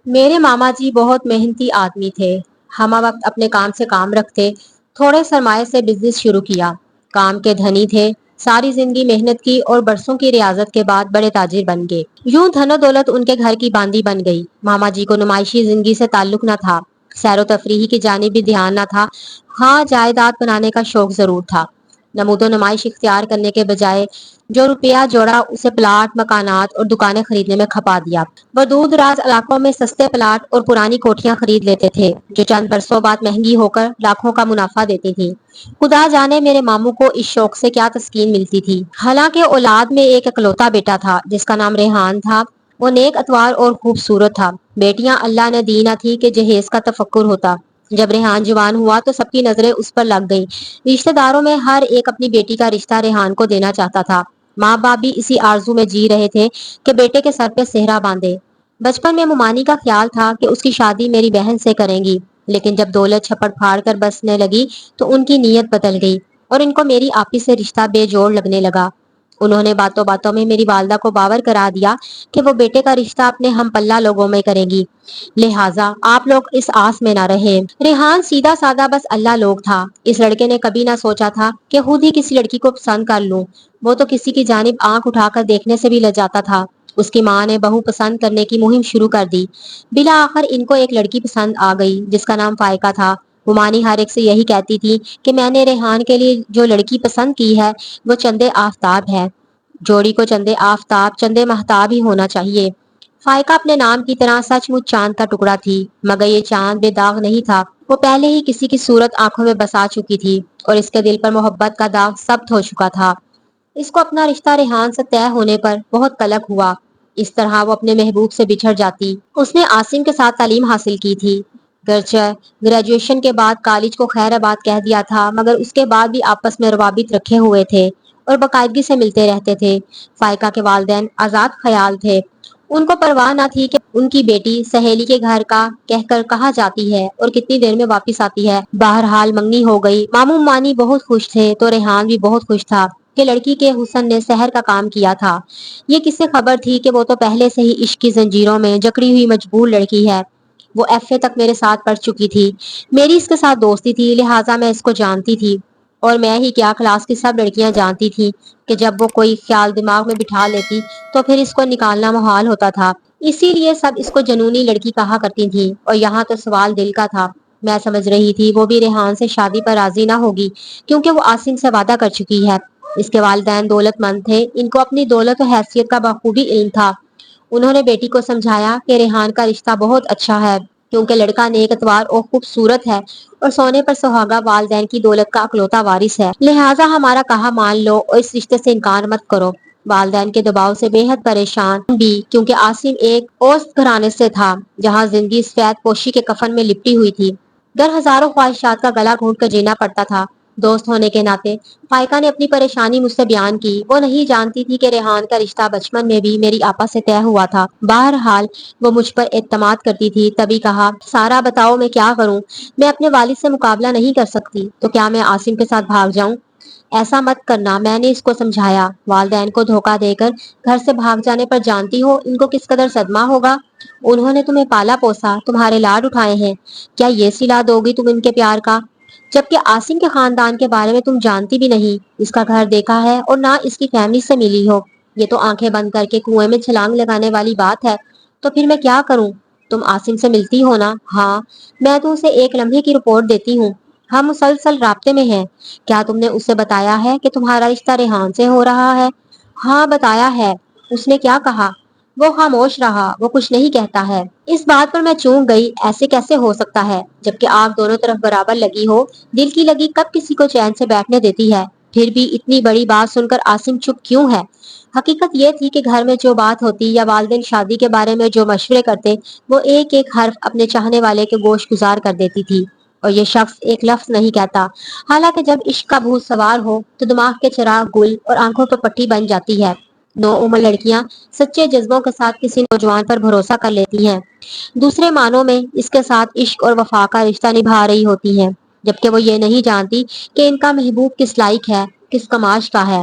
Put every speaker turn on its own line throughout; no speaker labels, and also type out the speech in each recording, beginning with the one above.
میرے ماما جی بہت محنتی آدمی تھے۔ ہم وقت اپنے کام سے کام رکھتے، تھوڑے سرمایہ سے بزنس شروع کیا۔ کام کے دھنی تھے، ساری زندگی محنت کی اور برسوں کی ریاضت کے بعد بڑے تاجر بن گئے۔ یوں دھن و دولت ان کے گھر کی باندی بن گئی۔ ماما جی کو نمائشی زندگی سے تعلق نہ تھا، سیر و تفریح کی جانب بھی دھیان نہ تھا۔ ہاں، جائیداد بنانے کا شوق ضرور تھا۔ نمود و نمائش اختیار کرنے کے بجائے جو روپیہ جوڑا اسے پلاٹ، مکانات اور دکانیں خریدنے میں کھپا دیا۔ وہ دور دراز علاقوں میں سستے پلاٹ اور پرانی کوٹھیاں خرید لیتے تھے جو چند برسوں بعد مہنگی ہو کر لاکھوں کا منافع دیتی تھی۔ خدا جانے میرے ماموں کو اس شوق سے کیا تسکین ملتی تھی۔ حالانکہ اولاد میں ایک اکلوتا بیٹا تھا جس کا نام ریحان تھا۔ وہ نیک اتوار اور خوبصورت تھا۔ بیٹیاں اللہ نے دی نہ تھی کہ جہیز کا تفکر ہوتا۔ جب ریحان جوان ہوا تو سب کی نظریں اس پر لگ گئیں۔ رشتہ داروں میں ہر ایک اپنی بیٹی کا رشتہ ریحان کو دینا چاہتا تھا۔ ماں باپ بھی اسی آرزو میں جی رہے تھے کہ بیٹے کے سر پہ سہرا باندھے۔ بچپن میں ممانی کا خیال تھا کہ اس کی شادی میری بہن سے کریں گی، لیکن جب دولت چھپڑ پھاڑ کر بسنے لگی تو ان کی نیت بدل گئی اور ان کو میری آپی سے رشتہ بے جوڑ لگنے لگا۔ انہوں نے باتوں باتوں میں میری والدہ کو باور کرا دیا کہ وہ بیٹے کا رشتہ اپنے ہم پلہ لوگوں میں کریں گی، لہٰذا آپ لوگ اس آس میں نہ رہے۔ ریحان سیدھا سادہ بس اللہ لوگ تھا۔ اس لڑکے نے کبھی نہ سوچا تھا کہ خود ہی کسی لڑکی کو پسند کر لوں۔ وہ تو کسی کی جانب آنکھ اٹھا کر دیکھنے سے بھی لجاتا تھا۔ اس کی ماں نے بہو پسند کرنے کی مہم شروع کر دی۔ بالآخر ان کو ایک لڑکی پسند آ گئی جس کا نام فائقہ تھا۔ ممانی ہر ایک سے یہی کہتی تھی کہ میں نے ریحان کے لیے جو لڑکی پسند کی ہے وہ چندے آفتاب ہے۔ جوڑی کو چندے آفتاب، چندے مہتاب ہی ہونا چاہیے۔ فائقہ اپنے نام کی طرح سچ مچ چاند کا ٹکڑا تھی، مگر یہ چاند بے داغ نہیں تھا۔ وہ پہلے ہی کسی کی صورت آنکھوں میں بسا چکی تھی اور اس کے دل پر محبت کا داغ ثبت ہو چکا تھا۔ اس کو اپنا رشتہ ریحان سے طے ہونے پر بہت قلق ہوا۔ اس طرح وہ اپنے محبوب سے بچھڑ جاتی۔ اس نے عاصم کے ساتھ تعلیم حاصل کی تھی، گرچہ گریجویشن کے بعد کالج کو خیر آباد کہہ دیا تھا، مگر اس کے بعد بھی آپس میں روابط رکھے ہوئے تھے اور باقاعدگی سے ملتے رہتے تھے۔ فائقہ کے والدین آزاد خیال تھے۔ ان کو پرواہ نہ تھی کہ ان کی بیٹی سہیلی کے گھر کا کہہ کر کہاں جاتی ہے اور کتنی دیر میں واپس آتی ہے۔ بہرحال منگنی ہو گئی۔ ماموں مانی بہت خوش تھے تو ریحان بھی بہت خوش تھا کہ لڑکی کے حسن نے سحر کا کام کیا تھا۔ یہ کس سے خبر تھی کہ وہ تو پہلے سے ہی عشق کی زنجیروں میں جکڑی ہوئی مجبور لڑکی ہے۔ وہ ایف اے تک میرے ساتھ پڑھ چکی تھی۔ میری اس کے ساتھ دوستی تھی، لہٰذا میں اس کو جانتی تھی، اور میں ہی کیا کلاس کی سب لڑکیاں جانتی تھیں کہ جب وہ کوئی خیال دماغ میں بٹھا لیتی تو پھر اس کو نکالنا محال ہوتا تھا۔ اسی لیے سب اس کو جنونی لڑکی کہا کرتی تھیں، اور یہاں تو سوال دل کا تھا۔ میں سمجھ رہی تھی وہ بھی ریحان سے شادی پر راضی نہ ہوگی کیونکہ وہ عاصم سے وعدہ کر چکی ہے۔ اس کے والدین دولت مند تھے، ان کو اپنی دولت و حیثیت کا بخوبی علم تھا۔ انہوں نے بیٹی کو سمجھایا کہ ریحان کا رشتہ بہت اچھا ہے کیونکہ لڑکا نیک اتوار اور خوبصورت ہے اور سونے پر سہاگا والدین کی دولت کا اکلوتا وارث ہے، لہٰذا ہمارا کہا مان لو اور اس رشتے سے انکار مت کرو۔ والدین کے دباؤ سے بے حد پریشان بھی کیونکہ عاصم ایک اوسط گھرانے سے تھا جہاں زندگی سفید پوشی کے کفن میں لپٹی ہوئی تھی۔ در ہزاروں خواہشات کا گلا گھونٹ کر جینا پڑتا تھا۔ دوست ہونے کے ناطے فائقہ نے اپنی پریشانی مجھ سے بیان کی۔ وہ نہیں جانتی تھی کہ ریحان کا رشتہ بچپن میں بھی میری آپا سے طے ہوا تھا۔ بہرحال وہ مجھ پر اعتماد کرتی تھی، تبھی کہا، سارا بتاؤ میں کیا کروں؟ میں اپنے والد سے مقابلہ نہیں کر سکتی تو کیا میں عاصم کے ساتھ بھاگ جاؤں؟ ایسا مت کرنا، میں نے اس کو سمجھایا۔ والدین کو دھوکہ دے کر گھر سے بھاگ جانے پر جانتی ہو ان کو کس قدر صدمہ ہوگا۔ انہوں نے تمہیں پالا پوسا، تمہارے لاڈ اٹھائے ہیں، کیا یہ صلہ دو گی تم ان کے پیار کا؟ جبکہ عاصم کے خاندان کے بارے میں تم جانتی بھی نہیں، اس کا گھر دیکھا ہے اور نہ اس کی فیملی سے ملی ہو۔ یہ تو آنکھیں بند کر کے کنویں میں چھلانگ لگانے والی بات ہے۔ تو پھر میں کیا کروں؟ تم عاصم سے ملتی ہو نا؟ ہاں، میں تو اسے ایک لمحے کی رپورٹ دیتی ہوں۔ ہم مسلسل رابطے میں ہیں۔ کیا تم نے اسے بتایا ہے کہ تمہارا رشتہ ریحان سے ہو رہا ہے؟ ہاں بتایا ہے۔ اس نے کیا کہا؟ وہ خاموش رہا، وہ کچھ نہیں کہتا ہے۔ اس بات پر میں چونک گئی، ایسے کیسے ہو سکتا ہے جبکہ آگ دونوں طرف برابر لگی ہو؟ دل کی لگی کب کسی کو چین سے بیٹھنے دیتی ہے؟ پھر بھی اتنی بڑی بات سن کر عاصم چپ کیوں ہے؟ حقیقت یہ تھی کہ گھر میں جو بات ہوتی یا والدین شادی کے بارے میں جو مشورے کرتے وہ ایک ایک حرف اپنے چاہنے والے کے گوش گزار کر دیتی تھی، اور یہ شخص ایک لفظ نہیں کہتا۔ حالانکہ جب عشق کا بھوت سوار ہو تو دماغ کے چراغ گل اور آنکھوں پر پٹی بن جاتی ہے۔ نوعمر لڑکیاں سچے جذبوں کے ساتھ کسی نوجوان پر بھروسہ کر لیتی ہیں، دوسرے معنوں میں اس کے ساتھ عشق اور وفا کا رشتہ نبھا رہی ہوتی ہیں، جبکہ وہ یہ نہیں جانتی کہ ان کا محبوب کس لائق ہے، کس کماش کا ہے۔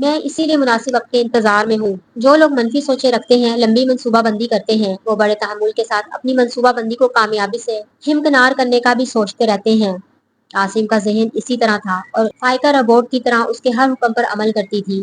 میں اسی لیے مناسب وقت کے انتظار میں ہوں۔ جو لوگ منفی سوچیں رکھتے ہیں، لمبی منصوبہ بندی کرتے ہیں، وہ بڑے تحمل کے ساتھ اپنی منصوبہ بندی کو کامیابی سے ہمکنار کرنے کا بھی سوچتے رہتے ہیں۔ عاصم کا ذہن اسی طرح تھا اور فائقہ روبوٹ کی طرح اس کے ہر حکم پر عمل کرتی تھی۔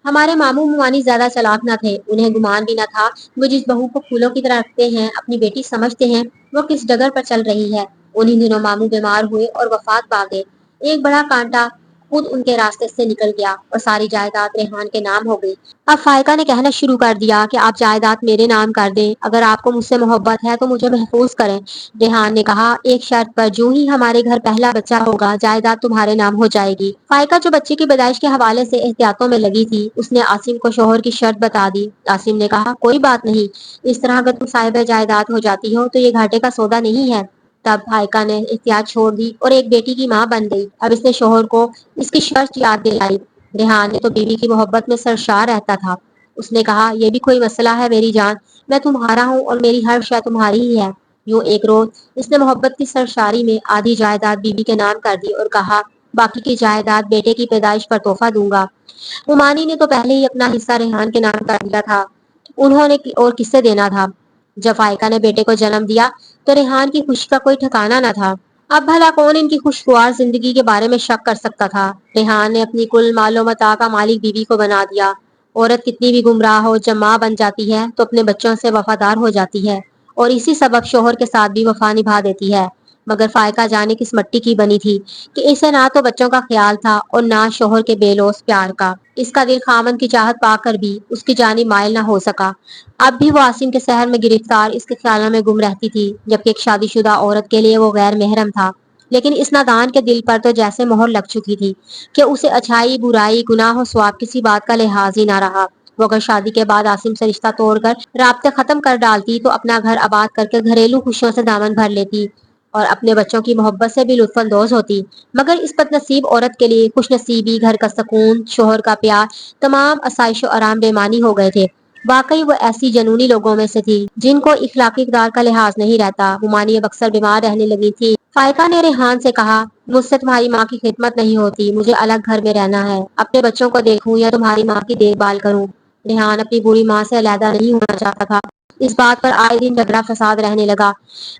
ہمارے ماموں ممانی زیادہ چلاک نہ تھے، انہیں گمان بھی نہ تھا وہ جس بہو کو پھولوں کی طرح رکھتے ہیں، اپنی بیٹی سمجھتے ہیں، وہ کس ڈگر پر چل رہی ہے۔ انہی دنوں ماموں بیمار ہوئے اور وفات پا گئے۔ ایک بڑا کانٹا خود ان کے راستے سے نکل گیا اور ساری جائیداد ریحان کے نام ہو گئی۔ اب فائقہ نے کہنا شروع کر دیا کہ آپ جائیداد میرے نام کر دیں، اگر آپ کو مجھ سے محبت ہے تو مجھے محفوظ کریں۔ ریحان نے کہا، ایک شرط پر، جو ہی ہمارے گھر پہلا بچہ ہوگا جائیداد تمہارے نام ہو جائے گی۔ فائقہ جو بچے کی پیدائش کے حوالے سے احتیاطوں میں لگی تھی، اس نے عاصم کو شوہر کی شرط بتا دی۔ عاصم نے کہا، کوئی بات نہیں، اس طرح اگر تم صاحبہ جائیداد ہو جاتی ہو تو یہ گھاٹے کا سودا نہیں ہے۔ تب فائقہ نے احتیاط چھوڑ دی اور ایک بیٹی کی ماں بن گئی۔ اب اس نے شوہر کو اس کی شرط یاد دلائی۔ ریحان نے تو بیوی کی محبت میں سرشار رہتا تھا۔ اس نے کہا، یہ بھی کوئی مسئلہ ہے میری جان، میں تمہارا ہوں اور میری ہر شے تمہاری ہی ہے۔ یوں ایک روز اس نے محبت کی سرشاری میں آدھی جائیداد بیوی کے نام کر دی اور کہا، باقی کی جائیداد بیٹے کی پیدائش پر تحفہ دوں گا۔ ممانی نے تو پہلے ہی اپنا حصہ ریحان کے نام کر دیا تھا، انہوں نے اور کس سے دینا تھا۔ جب فائقہ نے بیٹے کو جنم دیا تو ریحان کی خوشی کا کوئی ٹھکانہ نہ تھا۔ اب بھلا کون ان کی خوشگوار زندگی کے بارے میں شک کر سکتا تھا۔ ریحان نے اپنی کل مال و متاع کا مالک بیوی کو بنا دیا۔ عورت کتنی بھی گمراہ ہو، جب ماں بن جاتی ہے تو اپنے بچوں سے وفادار ہو جاتی ہے اور اسی سبب شوہر کے ساتھ بھی وفا نبھا دیتی ہے۔ مگر فائقہ جانے کس مٹی کی بنی تھی کہ اسے نہ تو بچوں کا خیال تھا اور نہ شوہر کے بے لوث پیار کا۔ اس کا دل خامن کی چاہت پا کر بھی اس کی جانب مائل نہ ہو سکا۔ اب بھی وہ عاصم کے سحر میں گرفتار اس کے خیالوں میں گم رہتی تھی، جبکہ ایک شادی شدہ عورت کے لیے وہ غیر محرم تھا۔ لیکن اس نادان کے دل پر تو جیسے مہر لگ چکی تھی کہ اسے اچھائی، برائی، گناہ و ثواب کسی بات کا لحاظ ہی نہ رہا۔ وہ اگر شادی کے بعد عاصم سے رشتہ توڑ کر رابطے ختم کر ڈالتی تو اپنا گھر آباد کر کے گھریلو خوشیوں سے دامن بھر لیتی اور اپنے بچوں کی محبت سے بھی لطف اندوز ہوتی۔ مگر اس بد نصیب عورت کے لیے خوش نصیبی، گھر کا سکون، شوہر کا پیار، تمام آسائش و آرام بےمانی ہو گئے تھے۔ واقعی وہ ایسی جنونی لوگوں میں سے تھی جن کو اخلاقی اقدار کا لحاظ نہیں رہتا۔ ممانی اب اکثر بیمار رہنے لگی تھی۔ فائقہ نے ریحان سے کہا، مجھ سے تمہاری ماں کی خدمت نہیں ہوتی، مجھے الگ گھر میں رہنا ہے، اپنے بچوں کو دیکھوں یا تمہاری ماں کی دیکھ بھال کروں۔ ریحان اپنی بوڑھی ماں سے علیحدہ نہیں ہونا چاہتا تھا۔ اس بات پر آئے دن جھگڑا فساد رہنے لگا۔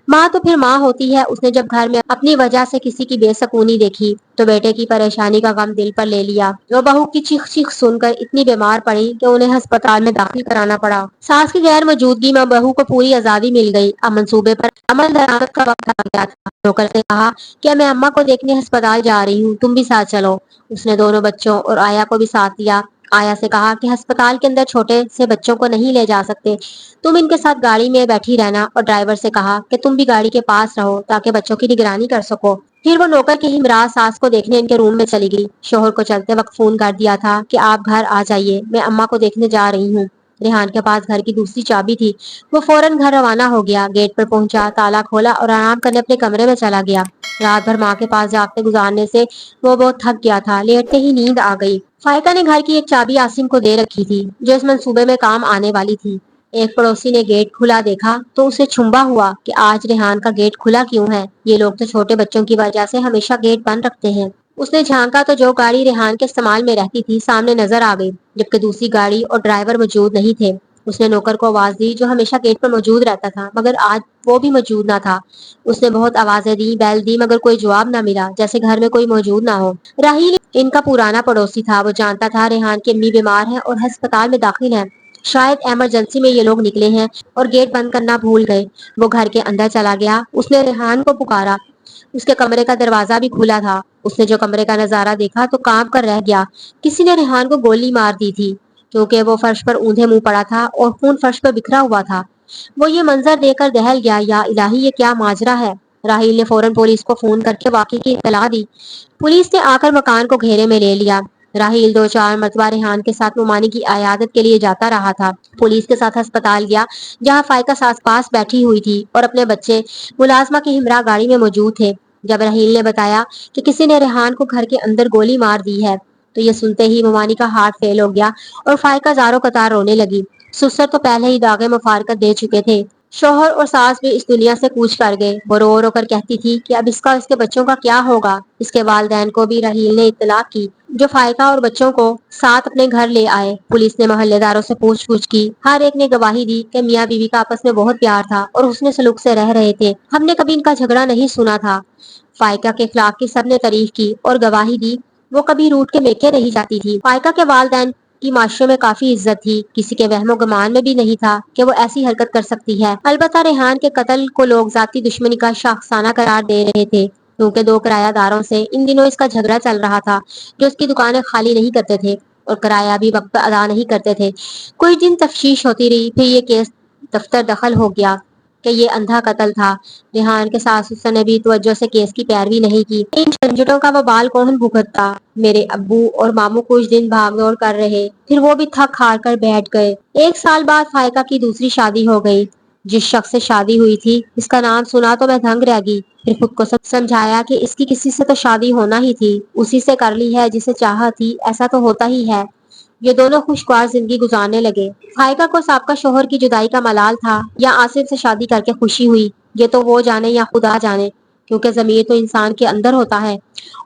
ماں تو پھر ماں ہوتی ہے، اس نے جب گھر میں اپنی وجہ سے کسی کی بے سکونی دیکھی تو بیٹے کی پریشانی کا غم دل پر لے لیا۔ وہ بہو کی چیخ چیخ سن کر اتنی بیمار پڑی کہ انہیں ہسپتال میں داخل کرانا پڑا۔ ساس کی غیر موجودگی میں بہو کو پوری آزادی مل گئی۔ اب منصوبے پر عمل درآمد کا وقت آ گیا تھا۔ نوکر نے کہا کہ میں اماں کو دیکھنے ہسپتال جا رہی ہوں، تم بھی ساتھ چلو۔ اس نے دونوں بچوں اور آیا کو بھی ساتھ لیا۔ آیا سے کہا کہ ہسپتال کے اندر چھوٹے سے بچوں کو نہیں لے جا سکتے، تم ان کے ساتھ گاڑی میں بیٹھی رہنا، اور ڈرائیور سے کہا کہ تم بھی گاڑی کے پاس رہو تاکہ بچوں کی نگرانی کر سکو۔ پھر وہ نوکر کی ہمراہ ساس کو دیکھنے ان کے روم میں چلی گئی۔ شوہر کو چلتے وقت فون کر دیا تھا کہ آپ گھر آ جائیے، میں اماں کو دیکھنے جا رہی ہوں۔ ریحان کے پاس گھر کی دوسری چابی تھی، وہ فوراً گھر روانہ ہو گیا۔ گیٹ پر پہنچا، تالا کھولا اور آرام کرنے اپنے کمرے میں چلا گیا۔ رات بھر ماں کے پاس جاگتے گزارنے سے وہ بہت تھک گیا تھا، لیٹتے ہی نیند آ گئی۔ فائقہ نے گھر کی ایک چابی عاصم کو دے رکھی تھی جو اس منصوبے میں کام آنے والی تھی۔ ایک پڑوسی نے گیٹ کھلا دیکھا تو اسے چھمبا ہوا کہ آج ریحان کا گیٹ کھلا کیوں ہے، یہ لوگ تو چھوٹے بچوں کی وجہ سے ہمیشہ گیٹ بند رکھتے ہیں۔ اس نے جھانکا تو جو گاڑی ریحان کے استعمال میں رہتی تھی سامنے نظر آ گئی، جبکہ دوسری گاڑی اور ڈرائیور موجود نہیں تھے۔ اس نے نوکر کو آواز دی جو ہمیشہ گیٹ پر موجود رہتا تھا، مگر آج وہ بھی موجود نہ تھا۔ اس نے بہت آوازیں دی، بیل دی، مگر کوئی جواب نہ ملا، جیسے گھر میں کوئی موجود نہ ہو۔ راہیل ان کا پرانا پڑوسی تھا، وہ جانتا تھا ریحان کی امی بیمار ہے اور ہسپتال میں داخل ہے، شاید ایمرجنسی میں یہ لوگ نکلے ہیں اور گیٹ بند کرنا بھول گئے۔ وہ گھر کے اندر چلا گیا، اس نے ریحان کو پکارا، اس کے کمرے کا دروازہ بھی کھلا تھا۔ اس نے جو کمرے کا نظارہ دیکھا تو کانپ کر رہ گیا، کسی نے ریحان کو گولی مار دی تھی، کیونکہ وہ فرش پر اوندھے منہ پڑا تھا اور خون فرش پر بکھرا ہوا تھا۔ وہ یہ منظر دیکھ کر دہل گیا، یا الہی یہ کیا ماجرا ہے۔ راہیل نے فوراً پولیس کو فون کر کے واقعے کی اطلاع دی۔ پولیس نے آ کر مکان کو گھیرے میں لے لیا۔ راہیل 2-4 مرتبہ ریحان کے ساتھ ممانی کی عیادت کے لیے جاتا رہا تھا۔ پولیس کے ساتھ ہسپتال گیا جہاں فائقہ ساس پاس بیٹھی ہوئی تھی اور اپنے بچے ملازمہ کی ہمراہ گاڑی میں موجود تھے۔ جب راہیل نے بتایا کہ کسی نے ریحان کو گھر کے اندر گولی مار دی ہے تو یہ سنتے ہی ممانی کا ہارٹ فیل ہو گیا اور فائقہ زاروں قطار رونے لگی۔ سسر تو پہلے ہی داغے مفارقت دے چکے تھے، شوہر اور ساس بھی اس دنیا سے کوچ کر گئے۔ وہ رو رو کر کہتی تھی کہ اب اس کا اس کے بچوں کا کیا ہوگا۔ اس کے والدین کو بھی رحیل نے اطلاع کی، جو فائقہ اور بچوں کو ساتھ اپنے گھر لے آئے۔ پولیس نے محلے داروں سے پوچھ گچھ کی۔ ہر ایک نے گواہی دی کہ میاں بیوی کا آپس میں بہت پیار تھا اور حسن سلوک سے رہ رہے تھے۔ ہم نے کبھی ان کا جھگڑا نہیں سنا تھا۔ فائقہ کے اخلاق کی سب نے تعریف کی اور گواہی دی۔ وہ کبھی روٹ کے میکے نہیں جاتی تھی۔ فائقہ کے والدین کی معاشرے میں کافی عزت تھی۔ کسی کے وہم و گمان میں بھی نہیں تھا کہ وہ ایسی حرکت کر سکتی ہے۔ البتہ ریحان کے قتل کو لوگ ذاتی دشمنی کا شاخسانہ قرار دے رہے تھے، کیونکہ دو کرایہ داروں سے ان دنوں اس کا جھگڑا چل رہا تھا، جو اس کی دکانیں خالی نہیں کرتے تھے اور کرایہ بھی وقت پر ادا نہیں کرتے تھے۔ کچھ دن تفتیش ہوتی رہی، پھر یہ کیس دفتر دخل ہو گیا کہ یہ اندھا قتل تھا۔ ریحان کے ساس سسر نے بھی توجہ سے کیس کی پیروی نہیں کی۔ ان جھنجھٹوں کا وبال کون بھگتتا؟ میرے ابو اور ماموں کچھ دن بھاگ دوڑ کر رہے، پھر وہ بھی تھک ہار کر بیٹھ گئے۔ 1 سال بعد فائقہ کی دوسری شادی ہو گئی۔ جس شخص سے شادی ہوئی تھی، اس کا نام سنا تو میں دنگ رہ گئی۔ پھر خود کو سمجھایا کہ اس کی کسی سے تو شادی ہونا ہی تھی، اسی سے کر لی ہے جسے چاہا تھی۔ ایسا تو ہوتا ہی ہے۔ یہ دونوں خوشگوار زندگی گزارنے لگے۔ فائقہ کو سابقہ شوہر کی جدائی کا ملال تھا یا آصف سے شادی کر کے خوشی ہوئی، یہ تو وہ جانے یا خدا جانے، کیونکہ ضمیر تو انسان کے اندر ہوتا ہے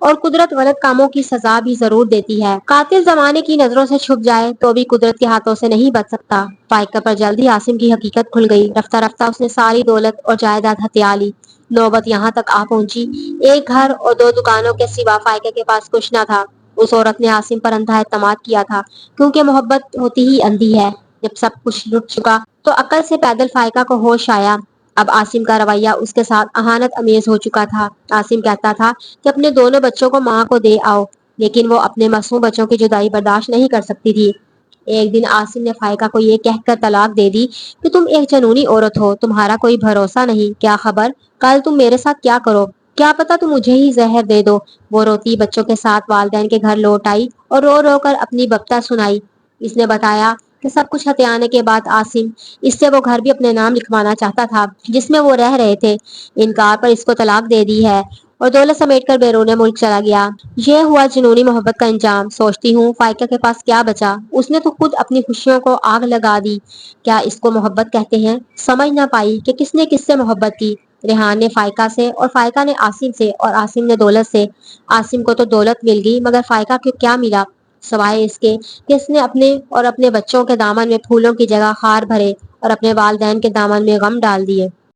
اور قدرت غلط کاموں کی سزا بھی ضرور دیتی ہے۔ قاتل زمانے کی نظروں سے چھپ جائے تو بھی قدرت کے ہاتھوں سے نہیں بچ سکتا۔ فائقہ پر جلد ہی عاصم کی حقیقت کھل گئی۔ رفتہ رفتہ اس نے ساری دولت اور جائیداد ہتھیا لی۔ نوبت یہاں تک آ پہنچی، ایک گھر اور 2 دکانوں کے سوا فائقہ کے پاس کچھ نہ تھا۔ اس عورت نے عاصم پر اندھا اعتماد کیا تھا، کیونکہ محبت ہوتی ہی اندھی ہے۔ جب سب کچھ لٹ چکا تو عقل سے پیدل فائقہ کو ہوش آیا۔ اب عاصم کا رویہ اس کے ساتھ اہانت امیز ہو چکا تھا۔ عاصم کہتا تھا کہ اپنے دونوں بچوں کو ماں کو دے آؤ، لیکن وہ اپنے معصوم بچوں کی جدائی برداشت نہیں کر سکتی تھی۔ ایک دن عاصم نے فائقہ کو یہ کہہ کر طلاق دے دی کہ تم ایک جنونی عورت ہو، تمہارا کوئی بھروسہ نہیں، کیا خبر کل تم میرے ساتھ کیا کرو، کیا پتا تم مجھے ہی زہر دے دو۔ وہ روتی بچوں کے ساتھ والدین کے گھر لوٹ آئی اور رو رو کر اپنی ببتا سنائی۔ اس نے بتایا کہ سب کچھ ہتھیانے کے بعد عاصم اس سے وہ گھر بھی اپنے نام لکھوانا چاہتا تھا جس میں وہ رہ رہے تھے۔ انکار پر اس کو طلاق دے دی ہے اور دولت سمیٹ کر بیرون ملک چلا گیا۔ یہ ہوا جنونی محبت کا انجام۔ سوچتی ہوں فائقہ کے پاس کیا بچا، اس نے تو خود اپنی خوشیوں کو آگ لگا دی۔ کیا اس کو محبت کہتے ہیں؟ سمجھ نہ پائی کہ کس نے کس سے محبت کی۔ ریحان نے فائقہ سے اور فائقہ نے عاصم سے اور عاصم نے دولت سے۔ عاصم کو تو دولت مل گئی، مگر فائقہ کو کیا ملا سوائے اس کے کہ اس نے اپنے اور اپنے بچوں کے دامن میں پھولوں کی جگہ خار بھرے اور اپنے والدین کے دامن میں غم ڈال دیے۔